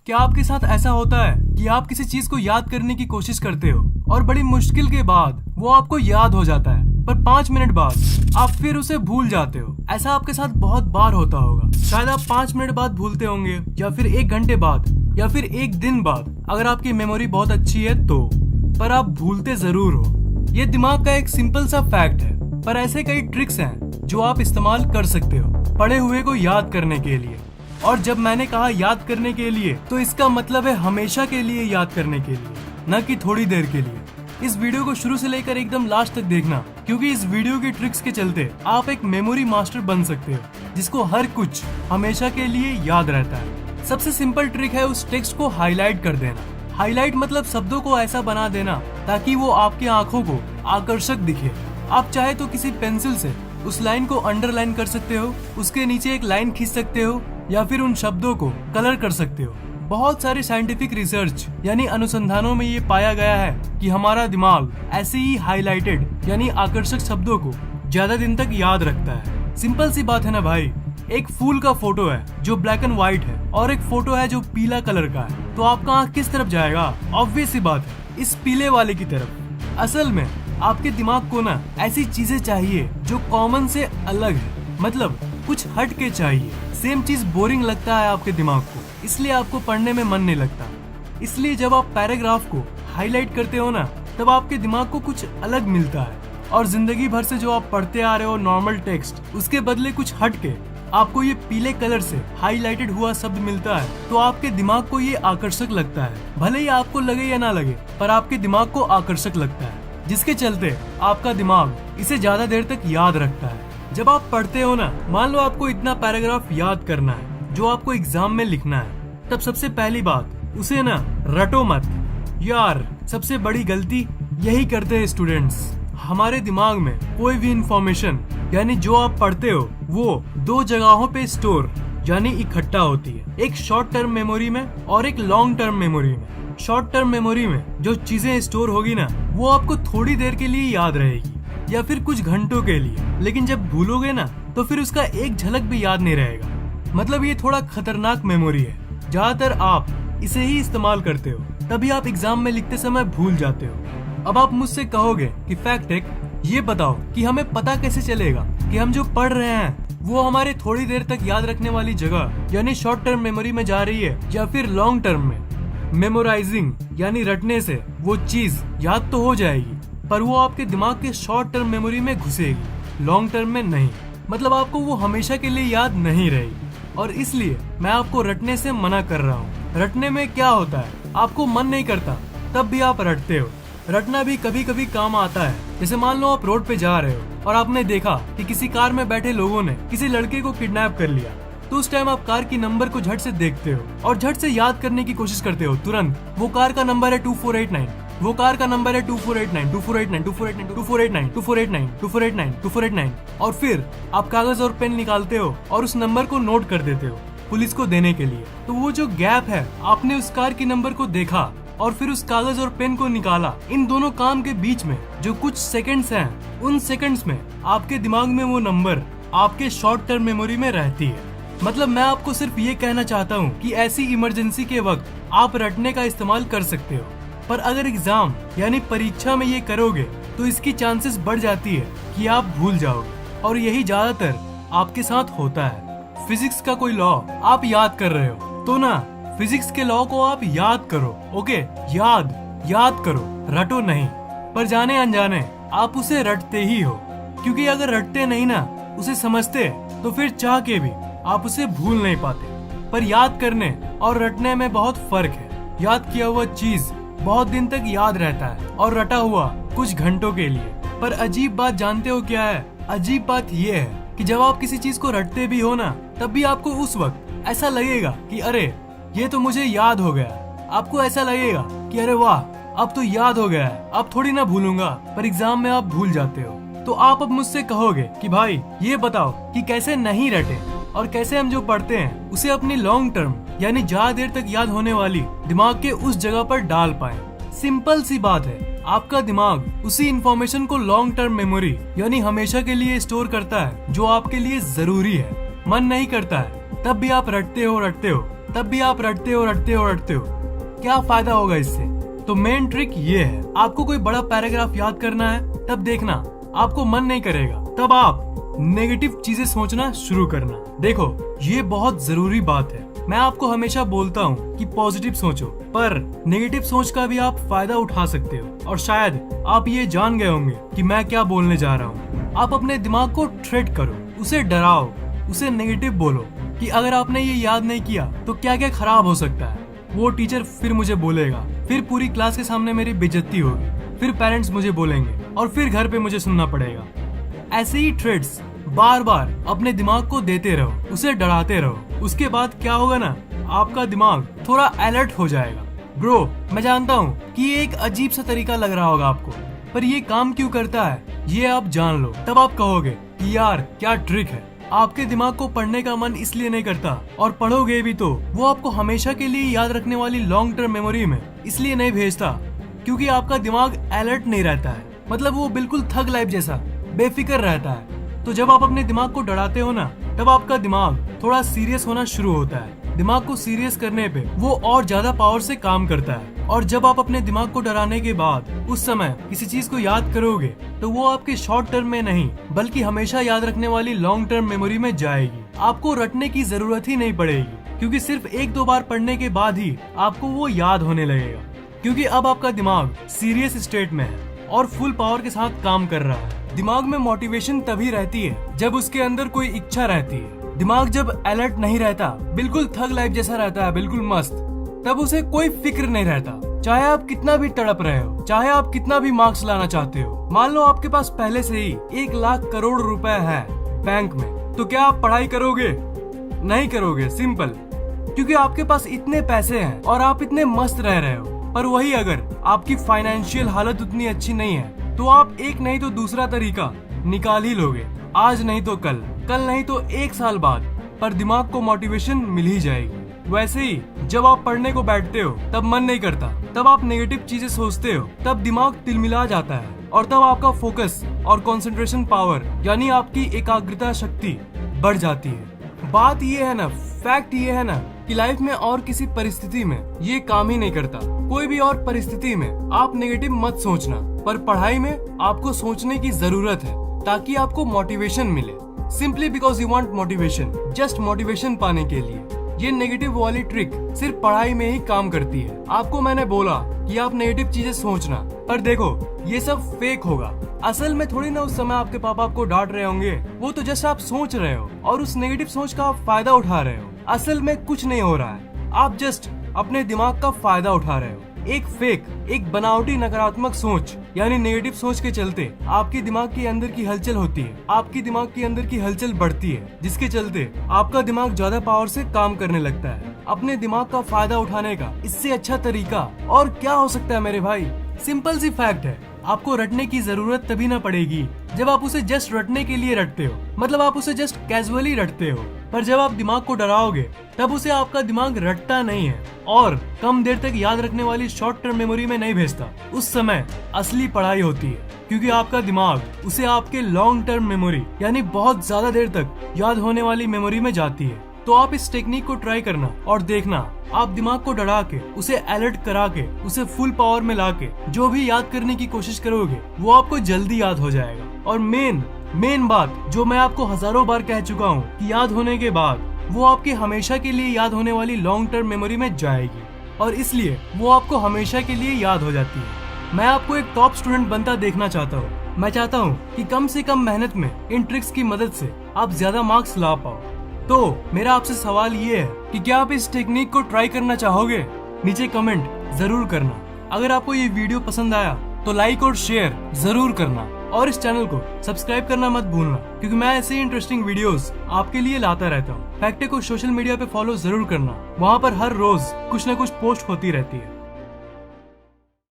क्या आपके साथ ऐसा होता है कि आप किसी चीज को याद करने की कोशिश करते हो और बड़ी मुश्किल के बाद वो आपको याद हो जाता है, पर 5 मिनट बाद आप फिर उसे भूल जाते हो। ऐसा आपके साथ बहुत बार होता होगा। शायद आप 5 मिनट बाद भूलते होंगे, या फिर 1 घंटे बाद, या फिर 1 दिन बाद, अगर आपकी मेमोरी बहुत अच्छी है तो। पर आप भूलते जरूर हो। ये दिमाग का एक सिंपल सा फैक्ट है, पर ऐसे कई ट्रिक्स हैं जो आप इस्तेमाल कर सकते हो पढ़े हुए को याद करने के लिए। और जब मैंने कहा याद करने के लिए, तो इसका मतलब है हमेशा के लिए याद करने के लिए, न कि थोड़ी देर के लिए। इस वीडियो को शुरू से लेकर एकदम लास्ट तक देखना, क्योंकि इस वीडियो की ट्रिक्स के चलते आप एक मेमोरी मास्टर बन सकते हो, जिसको हर कुछ हमेशा के लिए याद रहता है। सबसे सिंपल ट्रिक है उस टेक्स्ट को हाईलाइट कर देना। हाईलाइट मतलब शब्दों को ऐसा बना देना ताकि वो आपकी आंखों को आकर्षक दिखे। आप चाहे तो किसी पेंसिल से उस लाइन को अंडरलाइन कर सकते हो, उसके नीचे एक लाइन खींच सकते हो, या फिर उन शब्दों को कलर कर सकते हो। बहुत सारे साइंटिफिक रिसर्च यानी अनुसंधानों में ये पाया गया है कि हमारा दिमाग ऐसे ही हाईलाइटेड यानी आकर्षक शब्दों को ज्यादा दिन तक याद रखता है। सिंपल सी बात है ना भाई। एक फूल का फोटो है जो ब्लैक एंड व्हाइट है, और एक फोटो है जो पीला कलर का है, तो आपका आंख किस तरफ जाएगा? ऑब्वियस सी बात है, इस पीले वाले की तरफ। असल में आपके दिमाग को ना ऐसी चीजें चाहिए जो कॉमन से अलग है, मतलब कुछ हट के चाहिए। सेम चीज बोरिंग लगता है आपके दिमाग को, इसलिए आपको पढ़ने में मन नहीं लगता। इसलिए जब आप पैराग्राफ को हाईलाइट करते हो ना, तब आपके दिमाग को कुछ अलग मिलता है। और जिंदगी भर से जो आप पढ़ते आ रहे हो नॉर्मल टेक्स्ट, उसके बदले कुछ हट के आपको ये पीले कलर से हाईलाइटेड हुआ शब्द मिलता है, तो आपके दिमाग को ये आकर्षक लगता है। भले ही आपको लगे या ना लगे, पर आपके दिमाग को आकर्षक लगता है, जिसके चलते आपका दिमाग इसे ज्यादा देर तक याद रखता है। जब आप पढ़ते हो ना, मान लो आपको इतना पैराग्राफ याद करना है जो आपको एग्जाम में लिखना है, तब सबसे पहली बात उसे ना रटो मत। यार सबसे बड़ी गलती यही करते हैं स्टूडेंट्स। हमारे दिमाग में कोई भी इंफॉर्मेशन यानी जो आप पढ़ते हो वो 2 जगहों पे स्टोर यानी इकट्ठा होती है, एक शॉर्ट टर्म मेमोरी में और एक लॉन्ग टर्म मेमोरी में। शॉर्ट टर्म मेमोरी में जो चीजें स्टोर होगी ना, वो आपको थोड़ी देर के लिए याद रहेगी या फिर कुछ घंटों के लिए, लेकिन जब भूलोगे ना तो फिर उसका एक झलक भी याद नहीं रहेगा। मतलब ये थोड़ा खतरनाक मेमोरी है। ज्यादातर आप इसे ही इस्तेमाल करते हो, तभी आप एग्जाम में लिखते समय भूल जाते हो। अब आप मुझसे कहोगे कि फैक्ट एक ये बताओ कि हमें पता कैसे चलेगा कि हम जो पढ़ रहे हैं वो हमारे थोड़ी देर तक याद रखने वाली जगह यानी शॉर्ट टर्म मेमोरी में जा रही है या फिर लॉन्ग टर्म में। मेमोराइजिंग यानी रटने से वो चीज याद तो हो जाएगी, पर वो आपके दिमाग के शॉर्ट टर्म मेमोरी में घुसेगी, लॉन्ग टर्म में नहीं। मतलब आपको वो हमेशा के लिए याद नहीं रहेगी, और इसलिए मैं आपको रटने से मना कर रहा हूँ। रटने में क्या होता है, आपको मन नहीं करता तब भी आप रटते हो। रटना भी कभी कभी काम आता है। जैसे मान लो आप रोड पे जा रहे हो और आपने देखा कि किसी कार में बैठे लोगों ने किसी लड़के को किडनैप कर लिया, तो उस टाइम आप कार की नंबर को झट से देखते हो और झट से याद करने की कोशिश करते हो तुरंत। वो कार का नंबर है 2489, वो कार का नंबर है 2489, 2489, 2489, 2489, 2489, 2489, 2489, और फिर आप कागज और पेन निकालते हो और उस नंबर को नोट कर देते हो पुलिस को देने के लिए। तो वो जो गैप है, आपने उस कार की नंबर को देखा और फिर उस कागज और पेन को निकाला, इन दोनों काम के बीच में जो कुछ सेकंड्स हैं, उन सेकंड्स में आपके दिमाग में वो नंबर आपके शॉर्ट टर्म मेमोरी में रहती है। मतलब मैं आपको सिर्फ ये कहना चाहता हूँ कि ऐसी इमरजेंसी के वक्त आप रटने का इस्तेमाल कर सकते हो, पर अगर एग्जाम यानी परीक्षा में ये करोगे तो इसकी चांसेस बढ़ जाती है कि आप भूल जाओगे, और यही ज्यादातर आपके साथ होता है। फिजिक्स का कोई लॉ आप याद कर रहे हो तो ना, फिजिक्स के लॉ को आप याद करो। ओके, याद करो, रटो नहीं। पर जाने अनजाने आप उसे रटते ही हो, क्योंकि अगर रटते नहीं ना, उसे समझते, तो फिर चाह के भी आप उसे भूल नहीं पाते। पर याद करने और रटने में बहुत फर्क है। याद किया हुआ चीज बहुत दिन तक याद रहता है और रटा हुआ कुछ घंटों के लिए। पर अजीब बात जानते हो क्या है? अजीब बात ये है कि जब आप किसी चीज को रटते भी हो ना, तब भी आपको उस वक्त ऐसा लगेगा कि अरे ये तो मुझे याद हो गया। आपको ऐसा लगेगा कि अरे वाह, अब तो याद हो गया है, अब थोड़ी ना भूलूंगा। पर एग्जाम में आप भूल जाते हो। तो आप अब मुझसे कहोगे कि भाई ये बताओ कि कैसे नहीं रटे और कैसे हम जो पढ़ते हैं उसे अपनी लॉन्ग टर्म यानी ज्यादा देर तक याद होने वाली दिमाग के उस जगह पर डाल पाए। सिंपल सी बात है, आपका दिमाग उसी इंफॉर्मेशन को लॉन्ग टर्म मेमोरी यानी हमेशा के लिए स्टोर करता है जो आपके लिए जरूरी है। मन नहीं करता है तब भी आप रटते हो, तब भी आप रटते हो रटते हो रटते हो। क्या फायदा होगा इससे? तो मेन ट्रिक ये है, आपको कोई बड़ा पैराग्राफ याद करना है तब देखना आपको मन नहीं करेगा, तब आप नेगेटिव चीजें सोचना शुरू करना। देखो ये बहुत जरूरी बात है। मैं आपको हमेशा बोलता हूँ कि पॉजिटिव सोचो, पर नेगेटिव सोच का भी आप फायदा उठा सकते हो। और शायद आप ये जान गए होंगे कि मैं क्या बोलने जा रहा हूँ। आप अपने दिमाग को थ्रेट करो, उसे डराओ, उसे नेगेटिव बोलो कि अगर आपने ये याद नहीं किया तो क्या क्या खराब हो सकता है। वो टीचर फिर मुझे बोलेगा, फिर पूरी क्लास के सामने मेरी बेइज्जती होगी, फिर पेरेंट्स मुझे बोलेंगे और फिर घर पे मुझे सुनना पड़ेगा। ऐसे ही थ्रेट्स बार बार अपने दिमाग को देते रहो, उसे डराते रहो। उसके बाद क्या होगा ना, आपका दिमाग थोड़ा अलर्ट हो जाएगा। ब्रो, मैं जानता हूँ कि ये एक अजीब सा तरीका लग रहा होगा आपको, पर ये काम क्यों करता है ये आप जान लो, तब आप कहोगे कि यार क्या ट्रिक है। आपके दिमाग को पढ़ने का मन इसलिए नहीं करता, और पढ़ोगे भी तो वो आपको हमेशा के लिए याद रखने वाली लॉन्ग टर्म मेमोरी में इसलिए नहीं भेजता क्योंकि आपका दिमाग अलर्ट नहीं रहता है। मतलब वो बिल्कुल थग लाइफ जैसा बेफिक्र रहता है। तो जब आप अपने दिमाग को डराते हो ना, तब आपका दिमाग थोड़ा सीरियस होना शुरू होता है। दिमाग को सीरियस करने पे वो और ज्यादा पावर से काम करता है। और जब आप अपने दिमाग को डराने के बाद उस समय किसी चीज को याद करोगे तो वो आपके शॉर्ट टर्म में नहीं बल्कि हमेशा याद रखने वाली लॉन्ग टर्म मेमोरी में जाएगी। आपको रटने की जरूरत ही नहीं पड़ेगी क्योंकि सिर्फ एक दो बार पढ़ने के बाद ही आपको वो याद होने लगेगा, क्योंकि अब आपका दिमाग सीरियस स्टेट में है और फुल पावर के साथ काम कर रहा है। दिमाग में मोटिवेशन तभी रहती है जब उसके अंदर कोई इच्छा रहती है। दिमाग जब अलर्ट नहीं रहता, बिल्कुल थग लाइफ जैसा रहता है, बिल्कुल मस्त, तब उसे कोई फिक्र नहीं रहता। चाहे आप कितना भी तड़प रहे हो, चाहे आप कितना भी मार्क्स लाना चाहते हो। मान लो आपके पास पहले से ही 1 लाख करोड़ रुपए है बैंक में, तो क्या आप पढ़ाई करोगे? नहीं करोगे, सिंपल, क्योंकि आपके पास इतने पैसे हैं और आप इतने मस्त रह रहे हो। पर वही अगर आपकी फाइनेंशियल हालत उतनी अच्छी नहीं है तो आप एक नहीं तो दूसरा तरीका निकाल ही लोगे। आज नहीं तो कल, कल नहीं तो 1 साल बाद, पर दिमाग को मोटिवेशन मिल ही जाएगी। वैसे ही जब आप पढ़ने को बैठते हो तब मन नहीं करता, तब आप नेगेटिव चीजें सोचते हो, तब दिमाग तिलमिला जाता है और तब आपका फोकस और कंसंट्रेशन पावर यानी आपकी एकाग्रता शक्ति बढ़ जाती है। बात ये है ना, फैक्ट ये है ना कि लाइफ में और किसी परिस्थिति में ये काम ही नहीं करता। कोई भी और परिस्थिति में आप नेगेटिव मत सोचना, पर पढ़ाई में आपको सोचने की जरूरत है ताकि आपको मोटिवेशन मिले। Simply because you want motivation, just motivation पाने के लिए। ये नेगेटिव वाली ट्रिक सिर्फ पढ़ाई में ही काम करती है। आपको मैंने बोला कि आप नेगेटिव चीजें सोचना, पर देखो ये सब फेक होगा। असल में थोड़ी ना उस समय आपके पापा आपको डांट रहे होंगे, वो तो जस्ट आप सोच रहे हो और उस नेगेटिव सोच का आप फायदा उठा रहे हो। असल में कुछ नहीं हो रहा है, आप जस्ट अपने दिमाग का फायदा उठा रहे हो। एक फेक, एक बनावटी नकारात्मक सोच यानी नेगेटिव सोच के चलते आपके दिमाग के अंदर की हलचल होती है, आपकी दिमाग के अंदर की हलचल बढ़ती है, जिसके चलते आपका दिमाग ज्यादा पावर से काम करने लगता है। अपने दिमाग का फायदा उठाने का इससे अच्छा तरीका और क्या हो सकता है मेरे भाई? सिंपल सी फैक्ट है, आपको रटने की जरूरत तभी ना पड़ेगी जब आप उसे जस्ट रटने के लिए रटते हो, मतलब आप उसे जस्ट कैजुअली रटते हो। पर जब आप दिमाग को डराओगे तब उसे आपका दिमाग रटता नहीं है और कम देर तक याद रखने वाली शॉर्ट टर्म मेमोरी में नहीं भेजता। उस समय असली पढ़ाई होती है, क्योंकि आपका दिमाग उसे आपके लॉन्ग टर्म मेमोरी यानी बहुत ज्यादा देर तक याद होने वाली मेमोरी में जाती है। तो आप इस टेक्निक को ट्राई करना और देखना, आप दिमाग को डरा के, उसे अलर्ट करा के, उसे फुल पावर में ला के जो भी याद करने की कोशिश करोगे वो आपको जल्दी याद हो जाएगा। और मेन बात जो मैं आपको हजारों बार कह चुका हूँ कि याद होने के बाद वो आपके हमेशा के लिए याद होने वाली लॉन्ग टर्म मेमोरी में जाएगी और इसलिए वो आपको हमेशा के लिए याद हो जाती है। मैं आपको एक टॉप स्टूडेंट बनता देखना चाहता हूँ। मैं चाहता हूँ कि कम से कम मेहनत में इन ट्रिक्स की मदद से आप ज्यादा मार्क्स ला पाओ। तो मेरा आपसे सवाल ये है कि क्या आप इस टेक्निक को ट्राई करना चाहोगे? नीचे कमेंट जरूर करना। अगर आपको ये वीडियो पसंद आया तो लाइक और शेयर जरूर करना और इस चैनल को सब्सक्राइब करना मत भूलना, क्योंकि मैं ऐसे ही इंटरेस्टिंग वीडियोस आपके लिए लाता रहता हूँ। फैक्टे को सोशल मीडिया पे फॉलो जरूर करना, वहाँ पर हर रोज कुछ न कुछ पोस्ट होती रहती है।